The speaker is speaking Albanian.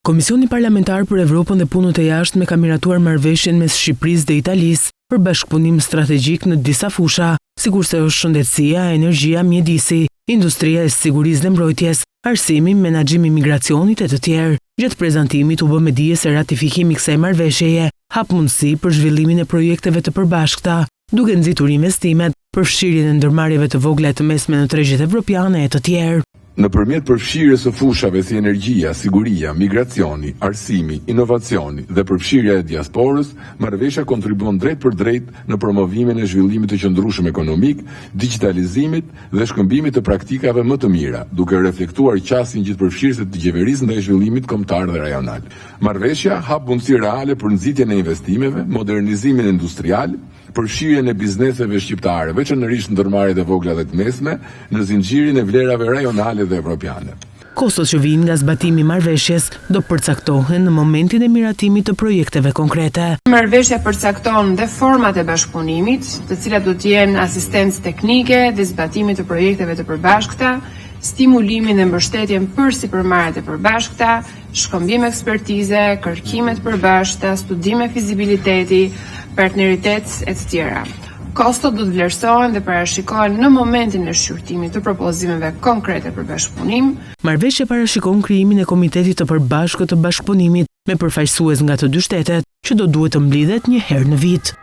Komisioni Parlamentar për Evropën dhe Punët e Jashtme ka miratuar marrëveshjen mes Shqipërisë dhe Italisë për bashkëpunim strategjik në disa fusha, sikurse është shëndetësia, energjia, mjedisi, industria e sigurisë dhe mbrojtjes, arsimi, menaxhimi i migracionit e të tjerë. Gjatë prezantimit u bë me dije se ratifikimi i kësaj marrëveshjeje hap mundësi për zhvillimin e projekteve të përbashkëta, duke nxitur investimet, përfshirjen e ndërmarrjeve të vogla të mesme në tregjet evropiane e të tjerë. Nëpërmjet përfshirjes së fushave si energjia, siguria, migracioni, arsimi, inovacioni dhe përfshirja e diasporës, marrëveshja kontribuon drejt për drejt në promovimin e zhvillimit të qëndrueshëm ekonomik, digitalizimit dhe shkëmbimit të praktikave më të mira, duke reflektuar qasjen gjithëpërfshirëse të qeverisë ndaj zhvillimit kombëtar dhe rajonal. Marrëveshja hap mundësi reale për nxitjen e investimeve, modernizimin industrial, përfshirjen e bizneseve shqiptare, veçanërisht ndërmarrjet e vogla dhe të mesme, në zinxhirin e vlerave rajonale dhe evropiane. Kostot që vijnë nga zbatimi i marrëveshjes do përcaktohen në momentin e miratimit të projekteve konkrete. Marrëveshja përcakton dhe format e bashkëpunimit, të cilat do të jenë asistencë teknike dhe zbatimi të projekteve të përbashkëta, stimulimin dhe mbështetjen për sipërmarrjet e përbashkëta, shkëmbim ekspertize, kërkime të përbashkëta, studime fizibiliteti, partneritet e të tjera. Kostot do të vlerësohen dhe parashikohen në momentin e shqyrtimit të propozimeve konkrete për bashkëpunim. Marrëveshja parashikon krijimin e Komitetit të Përbashkët të Bashkëpunimit me përfaqësues nga të dy shtetet, që do duhet të mblidhet një herë në vit.